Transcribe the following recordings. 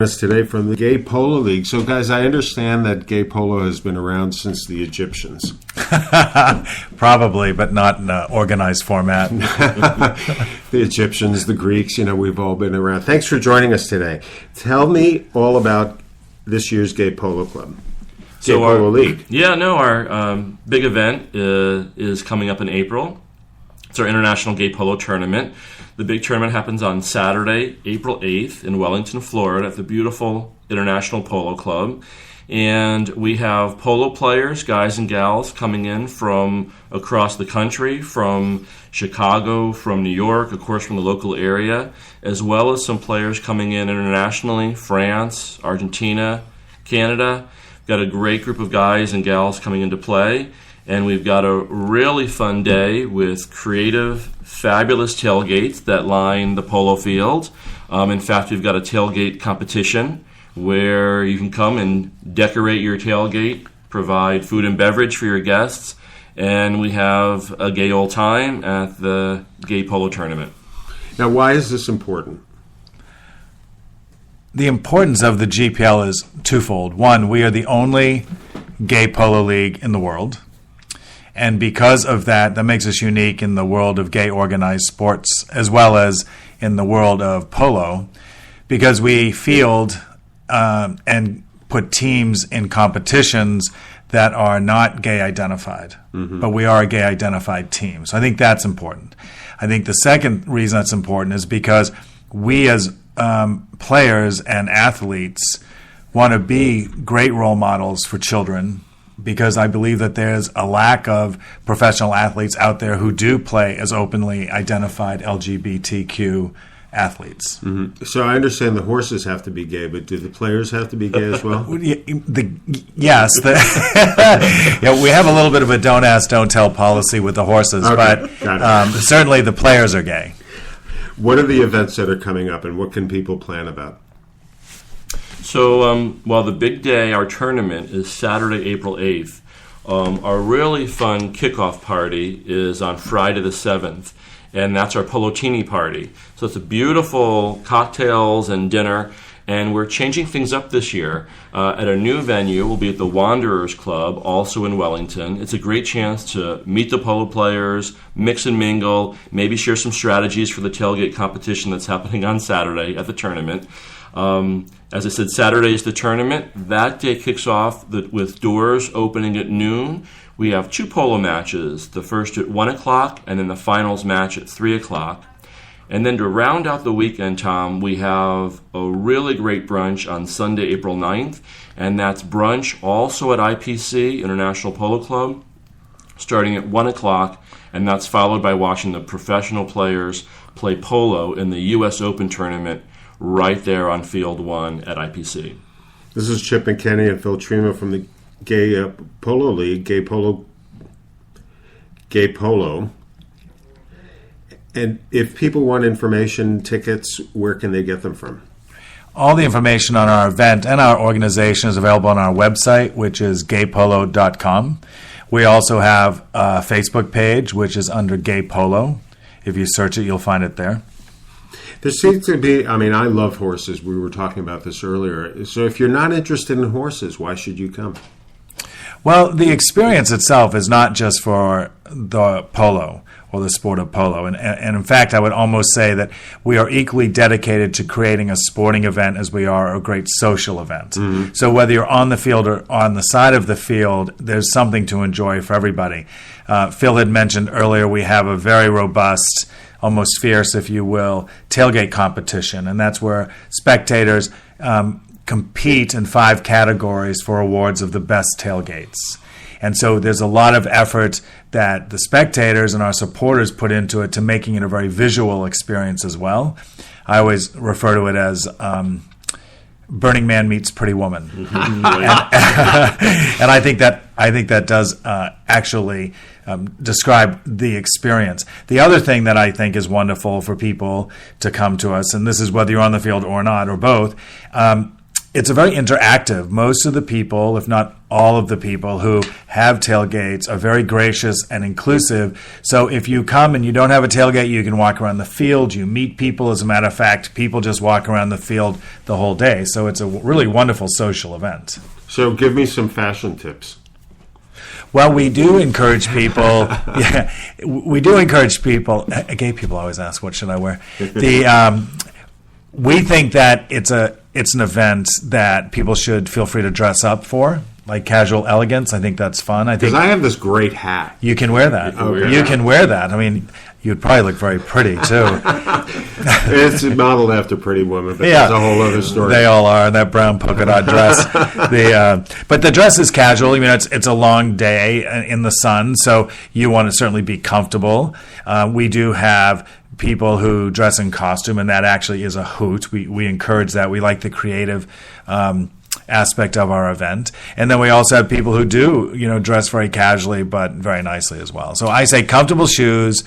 Us today from the Gay Polo League. So, guys, I understand that gay polo has been around since the Egyptians. Probably, but not in an organized format. The Egyptians, the Greeks, we've all been around. Thanks for joining us today. Tell me all about this year's Gay Polo Club. Gay Polo League. Our big event is coming up in April. It's our International Gay Polo Tournament. The big tournament happens on Saturday, April 8th in Wellington, Florida at the beautiful International Polo Club. And we have polo players, guys and gals, coming in from across the country, from Chicago, from New York, of course from the local area, as well as some players coming in internationally, France, Argentina, Canada. We've got a great group of guys and gals coming into play. And we've got a really fun day with creative, fabulous tailgates that line the polo field. In fact, we've got a tailgate competition where you can come and decorate your tailgate, provide food and beverage for your guests, and we have a gay old time at the Gay Polo Tournament. Now, why is this important? The importance of the GPL is twofold. One, we are the only gay polo league in the world. And because of that, that makes us unique in the world of gay organized sports as well as in the world of polo, because we field and put teams in competitions that are not gay identified, but we are a gay identified team. So I think that's important. I think the second reason that's important is because we as players and athletes want to be great role models for children, because I believe that there's a lack of professional athletes out there who do play as openly identified LGBTQ athletes. Mm-hmm. So I understand the horses have to be gay, but do the players have to be gay as well? Yes. We have a little bit of a don't ask, don't tell policy with the horses, okay, but certainly the players are gay. What are the events that are coming up, and what can people plan about? So, the big day, our tournament, is Saturday, April 8th. Our really fun kickoff party is on Friday the 7th, and that's our Polotini party. So it's a beautiful cocktails and dinner, and we're changing things up this year. At a new venue, we'll be at the Wanderers Club, also in Wellington. It's a great chance to meet the polo players, mix and mingle, maybe share some strategies for the tailgate competition that's happening on Saturday at the tournament. As I said, Saturday is the tournament. That day kicks off with doors opening at noon. We have two polo matches, the first at 1 o'clock and then the finals match at 3 o'clock. And then to round out the weekend, Tom, we have a really great brunch on Sunday, April 9th, and that's brunch also at IPC, International Polo Club, starting at 1 o'clock, and that's followed by watching the professional players play polo in the U.S. Open tournament right there on Field 1 at IPC. This is Chip McKenney and Phil Trima from the Gay Polo League, Gay Polo. And if people want information, tickets, where can they get them from? All the information on our event and our organization is available on our website, which is gaypolo.com. We also have a Facebook page, which is under Gay Polo. If you search it, you'll find it there. There seems to be, I love horses. We were talking about this earlier. So if you're not interested in horses, why should you come? Well, the experience itself is not just for the polo or the sport of polo. And in fact, I would almost say that we are equally dedicated to creating a sporting event as we are a great social event. Mm-hmm. So whether you're on the field or on the side of the field, there's something to enjoy for everybody. Phil had mentioned earlier we have a very robust, almost fierce, if you will, tailgate competition. And that's where spectators compete in 5 categories for awards of the best tailgates. And so there's a lot of effort that the spectators and our supporters put into it to making it a very visual experience as well. I always refer to it as Burning Man meets Pretty Woman. Mm-hmm. And I think that does actually describe the experience. The other thing that I think is wonderful for people to come to us, and this is whether you're on the field or not, or both, it's a very interactive. Most of the people, if not all of the people who have tailgates, are very gracious and inclusive. So if you come and you don't have a tailgate, you can walk around the field. You meet people. As a matter of fact, people just walk around the field the whole day. So it's a really wonderful social event. So give me some fashion tips. Well, we do encourage people. Yeah, we do encourage people. Gay people always ask, "What should I wear?" We think that it's an event that people should feel free to dress up for, like casual elegance. I think that's fun. Because I have this great hat. You can wear that. You can wear that. I mean, you'd probably look very pretty too. It's modeled after Pretty Woman, but that's a whole other story. They all are. That brown polka dot dress. But the dress is casual. I mean, it's a long day in the sun, so you want to certainly be comfortable. We do have people who dress in costume, and that actually is a hoot. We encourage that. We like the creative aspect of our event. And then we also have people who do, dress very casually but very nicely as well. So I say comfortable shoes.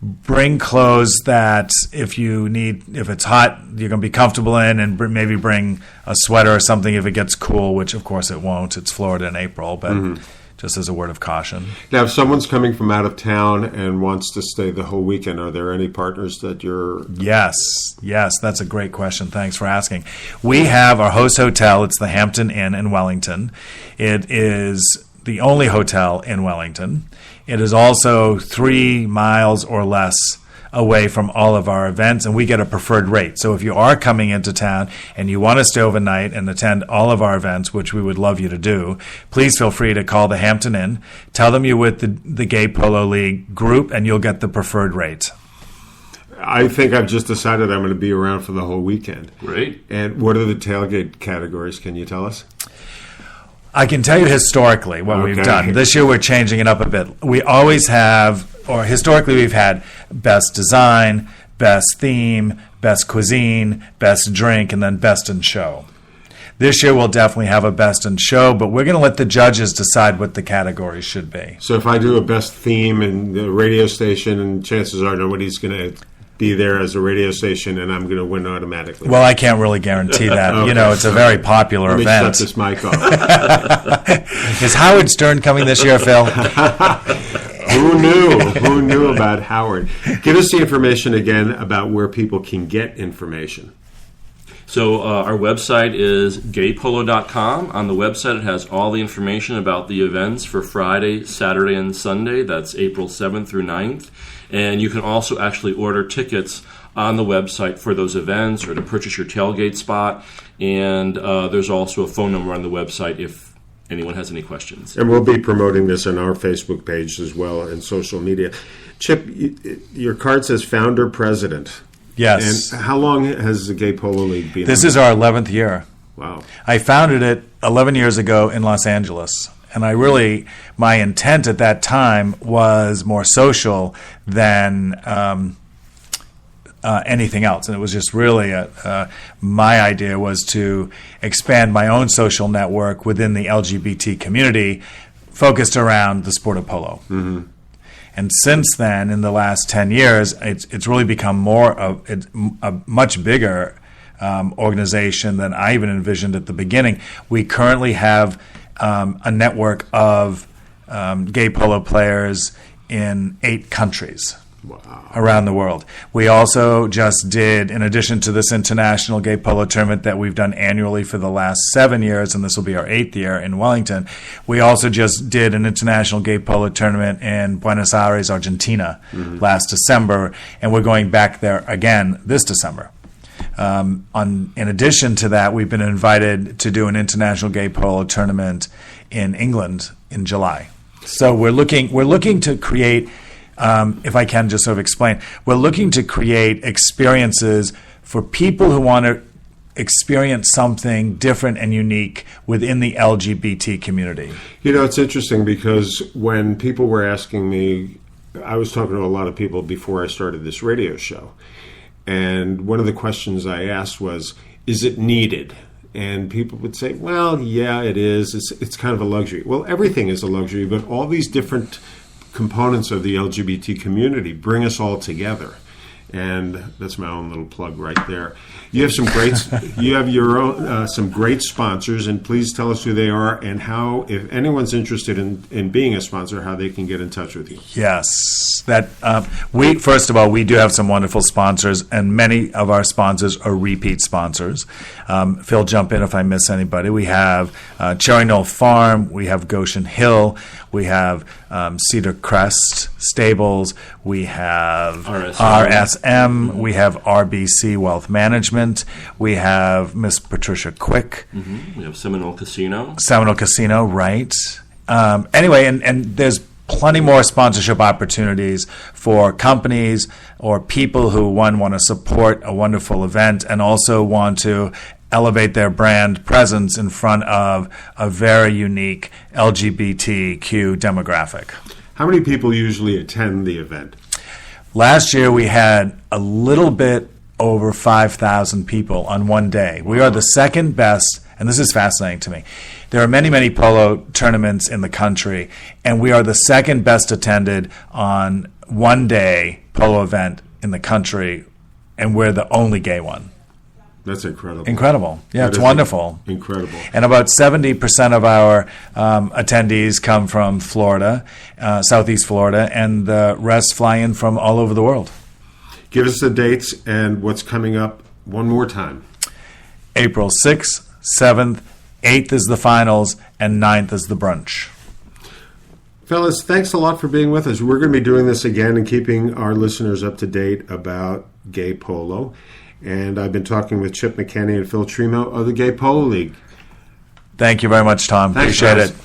Bring clothes that if it's hot, you're going to be comfortable in, and maybe bring a sweater or something if it gets cool, which of course it won't. It's Florida in April, but just as a word of caution. Now, if someone's coming from out of town and wants to stay the whole weekend, are there any partners that you're... Yes, that's a great question. Thanks for asking. We have our host hotel. It's the Hampton Inn in Wellington. It is the only hotel in Wellington. It is also 3 miles or less away from all of our events, and we get a preferred rate. So if you are coming into town and you want to stay overnight and attend all of our events, which we would love you to do, please feel free to call the Hampton Inn. Tell them you're with the Gay Polo League group, and you'll get the preferred rate. I think I've just decided I'm going to be around for the whole weekend. Great. And what are the tailgate categories? Can you tell us? I can tell you historically what we've done. This year we're changing it up a bit. We always have, or historically we've had best design, best theme, best cuisine, best drink, and then best in show. This year we'll definitely have a best in show, but we're going to let the judges decide what the categories should be. So if I do a best theme and the radio station, and chances are nobody's going to be there as a radio station, and I'm going to win automatically. Well, I can't really guarantee that. Okay. It's a very popular event. Let me shut this mic off. Is Howard Stern coming this year, Phil? Who knew? Who knew about Howard? Give us the information again about where people can get information. So our website is gaypolo.com. On the website, it has all the information about the events for Friday, Saturday, and Sunday. That's April 7th through 9th. And you can also actually order tickets on the website for those events or to purchase your tailgate spot. And there's also a phone number on the website if anyone has any questions. And we'll be promoting this on our Facebook page as well and social media. Chip, your card says founder president. Yes. And how long has the Gay Polo League been? This is our 11th year. Wow. I founded it 11 years ago in Los Angeles. And my intent at that time was more social than anything else. And it was just really my idea was to expand my own social network within the LGBT community focused around the sport of polo. Mm-hmm. And since then, in the last 10 years, it's really become more of a much bigger organization than I even envisioned at the beginning. We currently have a network of gay polo players in 8 countries. Wow. Around the world. We also just did, in addition to this international gay polo tournament that we've done annually for the last 7 years, and this will be our 8th year in Wellington, we also just did an international gay polo tournament in Buenos Aires, Argentina, last December, and we're going back there again this December. In addition to that, we've been invited to do an international gay polo tournament in England in July. So we're looking to create, if I can just sort of explain, we're looking to create experiences for people who want to experience something different and unique within the LGBT community. It's interesting because when people were asking me, I was talking to a lot of people before I started this radio show. And one of the questions I asked was, is it needed? And people would say, well, yeah, it is. It's kind of a luxury. Well, everything is a luxury, but all these different components of the LGBT community bring us all together. And that's my own little plug right there. You have some great, you have your own some great sponsors, and please tell us who they are and how, if anyone's interested in being a sponsor, how they can get in touch with you. Yes, that we first of all, we do have some wonderful sponsors, and many of our sponsors are repeat sponsors. Phil, jump in if I miss anybody. We have Cherry Knoll Farm, we have Goshen Hill, we have Cedar Crest Stables, we have RSM, we have RBC Wealth Management, we have Miss Patricia Quick. Mm-hmm. We have Seminole Casino. Seminole Casino, right. Anyway, and there's plenty more sponsorship opportunities for companies or people who, one, want to support a wonderful event and also want to elevate their brand presence in front of a very unique LGBTQ demographic. How many people usually attend the event? Last year we had a little bit over 5,000 people on one day. We are the second best, and this is fascinating to me. There are many, many polo tournaments in the country, and we are the second best attended on one day polo event in the country, and we're the only gay one. That's incredible. Incredible. Yeah, That it's is wonderful. Incredible. And about 70% of our attendees come from Florida, Southeast Florida, and the rest fly in from all over the world. Give us the dates and what's coming up one more time. April 6th, 7th, 8th is the finals, and 9th is the brunch. Fellas, thanks a lot for being with us. We're going to be doing this again and keeping our listeners up to date about gay polo. And I've been talking with Chip McKenney and Phil Trimo of the Gay Polo League. Thank you very much, Tom. Thanks, Appreciate guys. it.